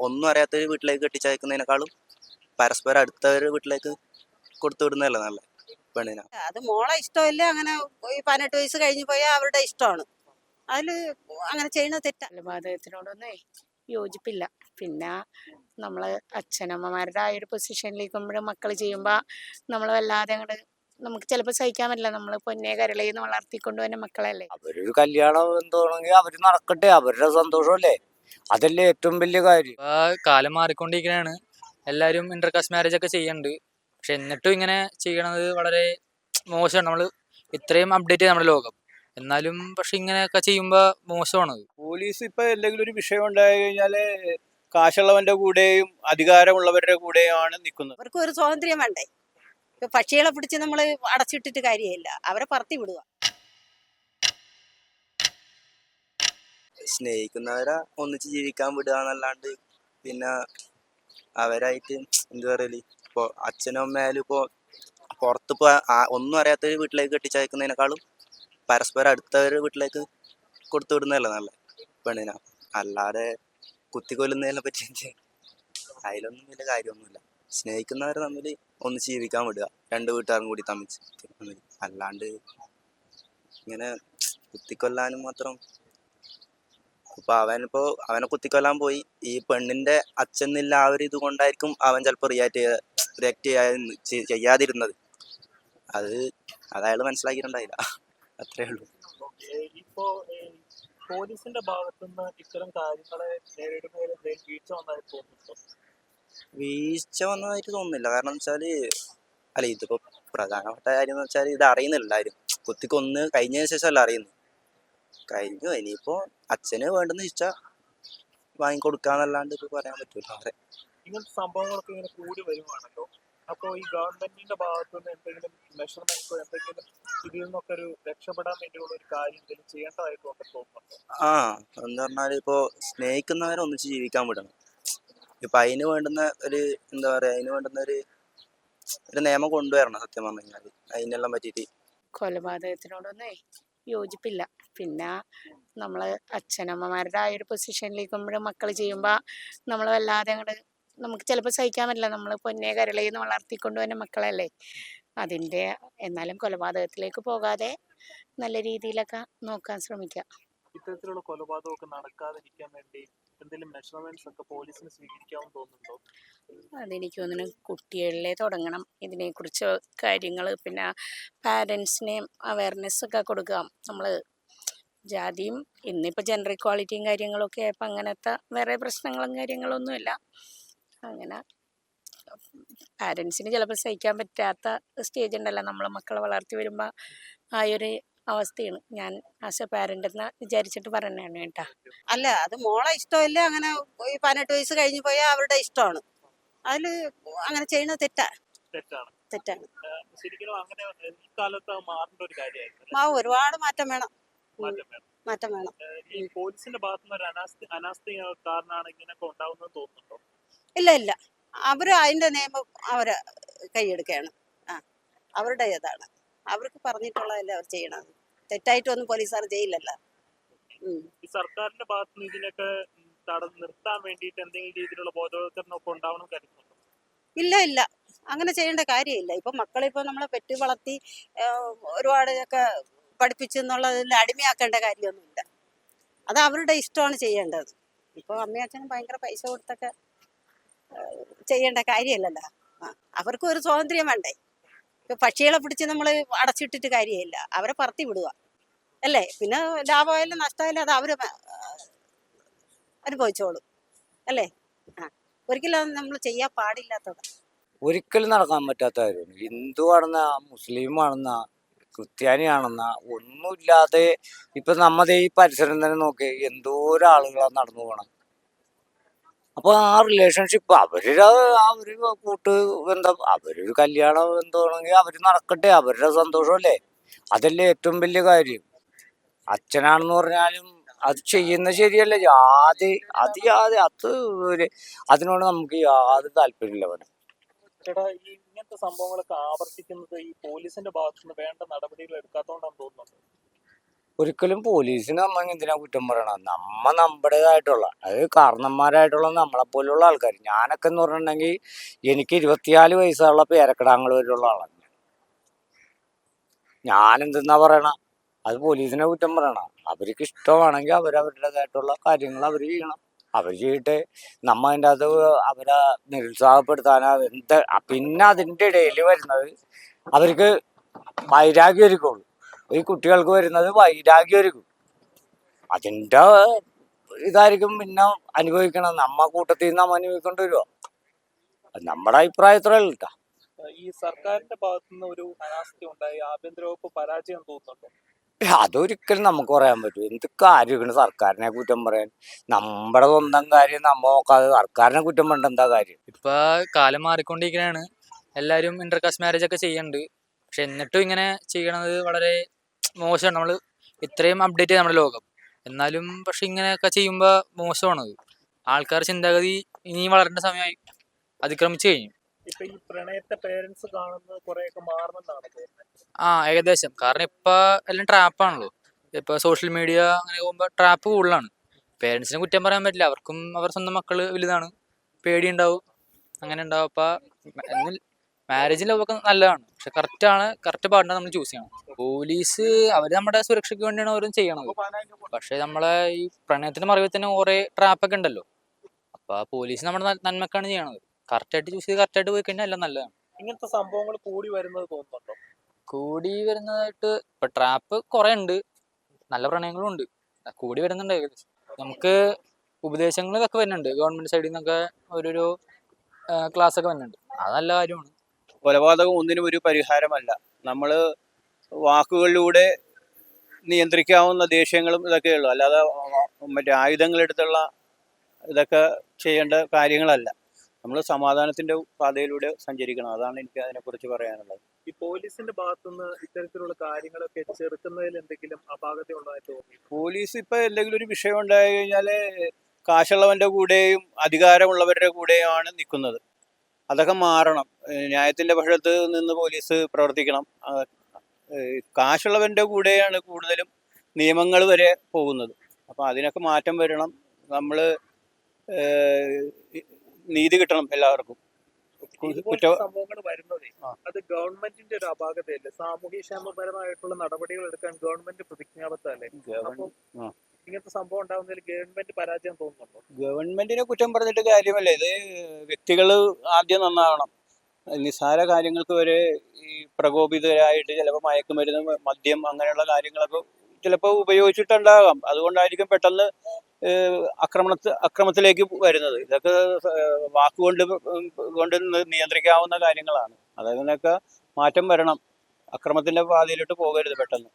ഒന്നും അറിയാത്തൊരു വീട്ടിലേക്ക് കെട്ടിച്ചയക്കുന്നതിനേക്കാളും പരസ്പരം അടുത്തവരുടെ വീട്ടിലേക്ക് കൊടുത്തു വിടുന്നതല്ലേ നല്ല പെണ്ണിനെ. അത് മോളെ ഇഷ്ടമില്ല. അങ്ങനെ ഈ 18 വയസ്സ് കഴിഞ്ഞു പോയാൽ അവരുടെ ഇഷ്ടമാണ്. അതില് അങ്ങനെ ചെയ്യുന്നത് തെറ്റാ. കൊലപാതകത്തിനോടൊന്നും യോജിപ്പില്ല. പിന്നെ നമ്മൾ അച്ഛനമ്മമാരുടെ ആ ഒരു പൊസിഷനിലേക്കുമ്പോഴും മക്കൾ ചെയ്യുമ്പോൾ നമ്മൾ വല്ലാതെ അങ്ങോട്ട് നമുക്ക് ചിലപ്പോൾ സഹിക്കാൻ പറ്റില്ല. നമ്മൾ പൊന്നെ കരളയിന്ന് വളർത്തിക്കൊണ്ട് തന്നെ മക്കളല്ലേ. അവരൊരു കല്യാണം എന്തോണെങ്കിൽ അവര് നടക്കട്ടെ, അവരുടെ സന്തോഷമല്ലേ, അതല്ലേ ഏറ്റവും വലിയ കാര്യം. കാലം മാറിക്കൊണ്ടിരിക്കുകയാണ്. എല്ലാവരും ഇന്റർകാസ്റ്റ് മാരേജ് ഒക്കെ ചെയ്യുന്നുണ്ട്. പക്ഷെ എന്നിട്ടും ഇങ്ങനെ ചെയ്യണത് വളരെ മോശമാണ്. നമ്മൾ ഇത്രയും അപ്ഡേറ്റ് നമ്മുടെ ലോകം, എന്നാലും പക്ഷെ ഇങ്ങനെയൊക്കെ ചെയ്യുമ്പോൾ മോശമാണത്. പോലീസ് ഇപ്പൊ എന്തെങ്കിലും ഒരു വിഷയം ഉണ്ടായി കഴിഞ്ഞാല് കാശുള്ളവന്റെ കൂടെയും അധികാരമുള്ളവരുടെ കൂടെയുമാണ് നിൽക്കുന്നത്. അവർക്ക് ഒരു സ്വാതന്ത്ര്യം വേണ്ടേ? ഇപ്പൊ പക്ഷികളെ പിടിച്ച് നമ്മൾ അടച്ചിട്ടിട്ട് കാര്യമില്ല. അവരെ പറത്തി വിടുക. സ്നേഹിക്കുന്നവരെ ഒന്നിച്ച് ജീവിക്കാൻ വിടുക എന്നല്ലാണ്ട് പിന്നെ അവരായിട്ട് എന്താ പറയല്, ഇപ്പോൾ അച്ഛനും അമ്മയാലും ഇപ്പോൾ പുറത്തിപ്പോൾ ഒന്നും അറിയാത്തൊരു വീട്ടിലേക്ക് കെട്ടിച്ചയക്കുന്നതിനേക്കാളും പരസ്പരം അടുത്തവരുടെ വീട്ടിലേക്ക് കൊടുത്തു വിടുന്നതല്ലേ നല്ല പെണ്ണിനെ. അല്ലാതെ കുത്തിക്കൊല്ലുന്നതിനെ പറ്റി അതിലൊന്നും വലിയ കാര്യമൊന്നുമില്ല. സ്നേഹിക്കുന്നവർ തമ്മിൽ ഒന്നിച്ച് ജീവിക്കാൻ വിടുക, രണ്ട് വീട്ടുകാരും കൂടി തമ്മിൽ. അല്ലാണ്ട് ഇങ്ങനെ കുത്തിക്കൊല്ലാനും മാത്രം. ഇപ്പൊ അവനെ കുത്തിക്കൊല്ലാൻ പോയി, ഈ പെണ്ണിന്റെ അച്ഛനില്ല ആ ഒരു ഇത് കൊണ്ടായിരിക്കും അവൻ ചിലപ്പോൾ റിയാക്ട് ചെയ്യാതിരുന്നത്. അത് അയാൾ മനസ്സിലാക്കിയിട്ടുണ്ടായില്ല, അത്രേ ഉള്ളൂ. ഇപ്പോ പോലീസിന്റെ ഭാഗത്തുനിന്ന് ഇത്തരം കാര്യങ്ങളെ നേരിടുന്നതിൽ എന്തെങ്കിലും വീഴ്ച വന്നതായി തോന്നുന്നുണ്ടോ? വീഴ്ച വന്നതായിട്ട് തോന്നുന്നില്ല. കാരണം വെച്ചാല് ഇതിപ്പോ പ്രധാനപ്പെട്ട കാര്യം എന്ന് വെച്ചാൽ ഇത് അറിയുന്നില്ല ആരും. കുത്തിക്കൊന്ന് കഴിഞ്ഞതിന് ശേഷമല്ല അറിയുന്നത്. കഴിഞ്ഞു, ഇനിയിപ്പോ അച്ഛന് വേണ്ടെന്ന് വെച്ചാ വാങ്ങിക്കൊടുക്കാന്നല്ലാണ്ട് ഇപ്പൊ പറയാൻ പറ്റൂല. ഇങ്ങനത്തെ സംഭവങ്ങളൊക്കെ ഇങ്ങനെ കൂടി വരുവാണല്ലോ. അപ്പോൾ ഈ ഗവൺമെന്റിന്റെ ഭാഗത്തുനിന്ന് എന്തെങ്കിലും മെഷർമെന്റ്സോ എന്തെങ്കിലും ഇതിൽ നിന്നൊക്കെ ഒരു രക്ഷപ്പെടാൻ വേണ്ടിയുള്ള ഒരു കാര്യം എന്തെങ്കിലും ചെയ്യേണ്ടതായിട്ടൊക്കെ തോന്നുന്നുണ്ടോ? എന്താ പറഞ്ഞാല് ഇപ്പൊ സ്നേഹിക്കുന്നവരെ ഒന്നിച്ച് ജീവിക്കാൻ വിടണം. ഇപ്പൊ അതിന് വേണ്ടുന്ന ഒരു എന്താ പറയാ, അതിന് വേണ്ടുന്ന ഒരു നിയമം കൊണ്ടുവരണം. സത്യം പറഞ്ഞു കഴിഞ്ഞാല് അതിനെല്ലാം പറ്റിയിട്ട് കൊലപാതകത്തിനോടൊന്നും യോജിപ്പില്ല. പിന്നെ നമ്മൾ അച്ഛനമ്മമാരുടെ ആ ഒരു പൊസിഷനിലേക്കുമ്പോഴും മക്കൾ ചെയ്യുമ്പോൾ നമ്മൾ വല്ലാതെ അങ്ങോട്ട് നമുക്ക് ചിലപ്പോൾ സഹിക്കാൻ പറ്റില്ല. നമ്മൾ പൊന്നെ കരളയിന്ന് വളർത്തിക്കൊണ്ട് തന്നെ മക്കളല്ലേ. അതിൻ്റെ എന്നാലും കൊലപാതകത്തിലേക്ക് പോകാതെ നല്ല രീതിയിലൊക്കെ നോക്കാൻ ശ്രമിക്കുക. ഇത്തരത്തിലുള്ള കൊലപാതകമൊക്കെ നടക്കാതിരിക്കാൻ വേണ്ടി എന്തെങ്കിലും മെഷർമെന്റ്സ് ഒക്കെ പോലീസിന് സ്വീകരിക്കാമെന്ന് തോന്നുന്നുണ്ടോ? അതെനിക്ക് തോന്നുന്നു കുട്ടികളിലെ തുടങ്ങണം ഇതിനെക്കുറിച്ച് കാര്യങ്ങൾ. പിന്നെ പാരൻസിനെയും അവയർനെസ് ഒക്കെ കൊടുക്കുക. നമ്മൾ ജാതിയും ഇന്നിപ്പോൾ ജെൻഡർ ഇക്വാളിറ്റിയും കാര്യങ്ങളൊക്കെ ആയപ്പോൾ അങ്ങനത്തെ വേറെ പ്രശ്നങ്ങളും കാര്യങ്ങളൊന്നുമില്ല. അങ്ങനെ പാരൻസിന് ചിലപ്പോൾ സഹിക്കാൻ പറ്റാത്ത സ്റ്റേജ് ഉണ്ടല്ലോ, നമ്മൾ മക്കളെ വളർത്തി വരുമ്പോൾ ആ ഒരു അവസ്ഥയാണ്. ഞാൻ ആസ് എ പാരൻ്റ് എന്ന് വിചാരിച്ചിട്ട് പറഞ്ഞതാണ് കേട്ടാ. അല്ല, അത് മോളെ ഇഷ്ടമില്ല. അങ്ങനെ ഈ 18 വയസ്സ് കഴിഞ്ഞു പോയാൽ അവരുടെ ഇഷ്ടമാണ്. അതില് അങ്ങനെ ചെയ്യുന്നത് തെറ്റാണ്. ശരിക്കും അങ്ങനെ ഈ കാലത്ത് മാറേണ്ട ഒരു കാര്യമായിരുന്നു. ഒരുപാട് മാറ്റം വേണം. ഈ പോലീസിന്റെ ഭാഗത്തുനിന്ന് ഒരു അനാസ്ഥ കാരണമാണ് ഇങ്ങനെയൊക്കെ ഉണ്ടാവുന്നത് തോന്നുന്നുണ്ടോ? ഇല്ല, അവര് അതിന്റെ നിയമം അവര് കൈയെടുക്കുകയാണ്. അവരുടെ ഇതാണ്, അവർക്ക് പറഞ്ഞിട്ടുള്ളതല്ലേ അവർ ചെയ്യണത്. തെറ്റായിട്ടൊന്നും പോലീസുകാർ ചെയ്യില്ലല്ലോ. ഈ സർക്കാരിന്റെ ഭാഗത്തുനിന്ന് ഇതിനൊക്കെ തടഞ്ഞു നിർത്താൻ വേണ്ടിയിട്ട് എന്തെങ്കിലും രീതിയിലുള്ള ബോധവൽക്കരണം ഒക്കെ ഉണ്ടാവണം കരുതുന്നുണ്ടോ? ഇല്ല, അങ്ങനെ ചെയ്യേണ്ട കാര്യമില്ല. ഇപ്പൊ മക്കളിപ്പോ നമ്മളെ പെറ്റ് വളർത്തി ഒരുപാട് ഒക്കെ പഠിപ്പിച്ചെന്നുള്ളതിൽ അടിമയാക്കേണ്ട കാര്യമൊന്നുമില്ല. അത് അവരുടെ ഇഷ്ടമാണ് ചെയ്യേണ്ടത്. ഇപ്പൊ അമ്മയും അച്ഛനും ഭയങ്കര പൈസ കൊടുത്തൊക്കെ ചെയ്യേണ്ട കാര്യമല്ലല്ലോ. അവർക്കും ഒരു സ്വാതന്ത്ര്യം വേണ്ടേ? ഇപ്പൊ പക്ഷികളെ പിടിച്ച് നമ്മൾ അടച്ചിട്ടിട്ട് കാര്യമില്ല. അവരെ പറത്തി വിടുക അല്ലേ? പിന്നെ ലാഭമായാലും നഷ്ടമായാലും അത് അവര് അനുഭവിച്ചോളും അല്ലേ? ഒരിക്കലും നമ്മൾ ചെയ്യാൻ പാടില്ലാത്തത്. ഒരിക്കലും നടക്കാൻ പറ്റാത്ത കാര്യമാണ്. ഹിന്ദു ആണെന്ന, മുസ്ലിം ആണെന്ന, ക്രിസ്ത്യാനി ഒന്നുമില്ലാതെ ഇപ്പൊ നമ്മതേ ഈ പരിസരം തന്നെ നോക്കി എന്തോരം ആളുകളാണ് നടന്നു പോകണം. അപ്പൊ ആ റിലേഷൻഷിപ്പ് അവരുടെ ആ ഒരു കൂട്ട് ബന്ധം, അവരൊരു കല്യാണം എന്തോണെങ്കിൽ അവര് നടക്കട്ടെ, അവരുടെ സന്തോഷമല്ലേ, അതല്ലേ ഏറ്റവും വലിയ കാര്യം. അച്ഛനാണെന്ന് പറഞ്ഞാലും അത് ചെയ്യുന്നത് ശരിയല്ല. അതിനോട് നമുക്ക് യാതൊരു താല്പര്യമില്ല. അവന് ചേട്ടാ, ഈ ഇങ്ങനത്തെ സംഭവങ്ങളൊക്കെ ആവർത്തിക്കുന്നത് ഈ പോലീസിന്റെ ഭാഗത്തുനിന്ന് വേണ്ട നടപടികൾ എടുക്കാത്തോണ്ടാന്ന് തോന്നുന്നുണ്ട്. ഒരിക്കലും പോലീസിന് നമ്മ എന്തിനാ കുറ്റം പറയണം? നമ്മുടേതായിട്ടുള്ള അത് കാരണന്മാരായിട്ടുള്ള നമ്മളെപ്പോലുള്ള ആൾക്കാർ. ഞാനൊക്കെ എന്ന് പറഞ്ഞിട്ടുണ്ടെങ്കിൽ എനിക്ക് 24 വയസ്സുള്ള പേരക്കിടാങ്ങൾ വരെയുള്ള ആളാണ്. ഞാനെന്തെന്നാ പറയണ? അത് പോലീസിനെ കുറ്റം പറയണം. അവർക്ക് ഇഷ്ടമാണെങ്കിൽ അവരവരുടേതായിട്ടുള്ള കാര്യങ്ങൾ അവർ ചെയ്യണം. അവർ ചെയ്യട്ടെ. നമ്മ അതിൻ്റെ അത് അവരെ നിരുത്സാഹപ്പെടുത്താനാ പിന്നെ അതിൻ്റെ ഇടയിൽ വരുന്നത് അവർക്ക് വൈരാഗ്യം ഒരുക്കുള്ളൂ. ഈ കുട്ടികൾക്ക് വരുന്നത് വൈരാഗ്യം ഒരുക്കും. അതിൻ്റെ ഇതായിരിക്കും പിന്നെ അനുഭവിക്കണം. നമ്മ കൂട്ടത്തിൽ നിന്ന് നമ്മ അനുഭവിക്കേണ്ടി വരുമോ? നമ്മുടെ അഭിപ്രായത്തിലല്ല കേട്ടോ. ഈ സർക്കാരിന്റെ ഭാഗത്തുനിന്ന് ഒരു അനാസ്ഥ ഉണ്ടായി, ആഭ്യന്തര വകുപ്പ് പരാജയം തോന്നുന്നുണ്ടോ? അതൊരിക്കലും നമുക്ക് പറയാൻ പറ്റും. എന്ത് കാര്യമാണ് സർക്കാരിനെ കുറ്റം പറയാൻ? നമ്മുടെ സ്വന്തം കാര്യം നമ്മ നോക്കാതെ സർക്കാരിനെ കുറ്റം പറഞ്ഞിട്ട് എന്താ കാര്യം? ഇപ്പൊ കാലം മാറിക്കൊണ്ടിരിക്കുകയാണ്. എല്ലാവരും ഇന്റർകാസ്റ്റ് മാരേജ് ഒക്കെ ചെയ്യുന്നുണ്ട്. പക്ഷെ എന്നിട്ടും ഇങ്ങനെ ചെയ്യണത് വളരെ മോശമാണ്. നമ്മൾ ഇത്രയും അപ്ഡേറ്റ് നമ്മുടെ ലോകം, എന്നാലും പക്ഷെ ഇങ്ങനെയൊക്കെ ചെയ്യുമ്പോൾ മോശമാണത്. ആൾക്കാർ ചിന്താഗതി ഇനി വളരേണ്ട സമയമായി അതിക്രമിച്ചു കഴിഞ്ഞു. ഇപ്പൊ ഈ പ്രണയത്തെ പേരൻസ് കാണുന്നത് കുറെയൊക്കെ മാറണമെന്നാണ് തോന്നുന്നത്. ഏകദേശം. കാരണം ഇപ്പൊ എല്ലാം ട്രാപ്പാണല്ലോ. ഇപ്പൊ സോഷ്യൽ മീഡിയ അങ്ങനെ പോകുമ്പോൾ ട്രാപ്പ് കൂടുതലാണ്. പേരൻസിനെ കുറ്റം പറയാൻ പറ്റില്ല. അവർക്കും അവർ സ്വന്തം മക്കള് വലുതാണ്, പേടിയുണ്ടാവും, അങ്ങനെ ഉണ്ടാവും. അപ്പൊ മാരേജ് ലവ് ഒക്കെ നല്ലതാണ്, പക്ഷെ കറക്റ്റ് പാർട്ട്ണർ നമ്മൾ ചൂസ് ചെയ്യണം. പോലീസ് അവര് നമ്മുടെ സുരക്ഷയ്ക്ക് വേണ്ടിയാണ് ഓരോന്നും ചെയ്യണത്. പക്ഷെ നമ്മളെ ഈ പ്രണയത്തിന്റെ മറവിൽ തന്നെ കുറെ ട്രാപ്പൊക്കെ ഉണ്ടല്ലോ. അപ്പൊ പോലീസ് നമ്മുടെ നന്മക്കാണ് ചെയ്യണത്. കറക്റ്റായിട്ട് ചൂസ് ചെയ്ത് കറക്റ്റായിട്ട് പോയി കഴിഞ്ഞാൽ എല്ലാം നല്ലതാണ്. ഇങ്ങനത്തെ സംഭവങ്ങൾ കൂടി വരുന്നത് തോന്നുന്നുണ്ടോ? കൂടി വരുന്നതായിട്ട് ഇപ്പൊ ട്രാപ്പ് കുറെ ഉണ്ട്, നല്ല പ്രണയങ്ങളും ഉണ്ട്, കൂടി വരുന്നുണ്ട് ഏകദേശം. നമുക്ക് ഉപദേശങ്ങൾ ഇതൊക്കെ വരുന്നുണ്ട് ഗവൺമെന്റ് സൈഡിൽ നിന്നൊക്കെ, ഓരോരോ ക്ലാസ് ഒക്കെ വരുന്നുണ്ട്. അത് നല്ല കാര്യമാണ്. കൊലപാതകം ഒന്നിനും ഒരു പരിഹാരമല്ല. നമ്മൾ വാക്കുകളിലൂടെ നിയന്ത്രിക്കാവുന്ന ദേഷ്യങ്ങളും ഇതൊക്കെയുള്ളൂ. അല്ലാതെ മറ്റേ ആയുധങ്ങളെടുത്തുള്ള ഇതൊക്കെ ചെയ്യേണ്ട കാര്യങ്ങളല്ല. നമ്മൾ സമാധാനത്തിന്റെ പാതയിലൂടെ സഞ്ചരിക്കണം. അതാണ് എനിക്ക് അതിനെക്കുറിച്ച് പറയാനുള്ളത്. ഈ പോലീസിന്റെ ഭാഗത്തുനിന്ന് ഇത്തരത്തിലുള്ള കാര്യങ്ങളൊക്കെ ചെറുക്കുന്നതിൽ എന്തെങ്കിലും അപാകത ഉള്ളതായി തോന്നി? പോലീസ് ഇപ്പൊ എന്തെങ്കിലും ഒരു വിഷയം ഉണ്ടായി കഴിഞ്ഞാല് കാശുള്ളവന്റെ കൂടെയും അധികാരമുള്ളവരുടെ കൂടെയുമാണ് നിൽക്കുന്നത്. അതൊക്കെ മാറണം. ന്യായത്തിന്റെ പക്ഷത്ത് നിന്ന് പോലീസ് പ്രവർത്തിക്കണം. കാശുള്ളവന്റെ കൂടെയാണ് കൂടുതലും നിയമങ്ങൾ വരെ പോകുന്നത്. അപ്പൊ അതിനൊക്കെ മാറ്റം വരണം. നമ്മള് നീതി കിട്ടണം എല്ലാവർക്കും. സംഭവങ്ങൾ വരുന്നത് അത് ഗവൺമെന്റിന്റെ ഒരു അപാകതയല്ലേ? സാമൂഹ്യക്ഷേമപരമായിട്ടുള്ള നടപടികൾ എടുക്കാൻ ഗവൺമെന്റ് പ്രതിജ്ഞാബദ്ധമല്ലേ? ഇങ്ങനത്തെ സംഭവം ഉണ്ടാകുന്നതിൽ ഗവൺമെന്റ് പരാജയം തോന്നുന്നുണ്ടോ? ഗവൺമെന്റിനെ കുറ്റം പറഞ്ഞിട്ട് കാര്യമല്ല. ഇത് വ്യക്തികൾ ആദ്യം നന്നാവണം. നിസ്സാര കാര്യങ്ങൾക്ക് വരെ ഈ പ്രകോപിതരായിട്ട് ചിലപ്പോൾ മയക്കുമരുന്ന്, മദ്യം അങ്ങനെയുള്ള കാര്യങ്ങളൊക്കെ ചിലപ്പോൾ ഉപയോഗിച്ചിട്ടുണ്ടാകാം. അതുകൊണ്ടായിരിക്കും പെട്ടെന്ന് അക്രമത്തിലേക്ക് വരുന്നത്. ഇതൊക്കെ കൊണ്ട് നിയന്ത്രിക്കാവുന്ന കാര്യങ്ങളാണ്. അതിനൊക്കെ മാറ്റം വരണം. അക്രമത്തിന്റെ പാതയിലോട്ട് പോകരുത് പെട്ടെന്ന്.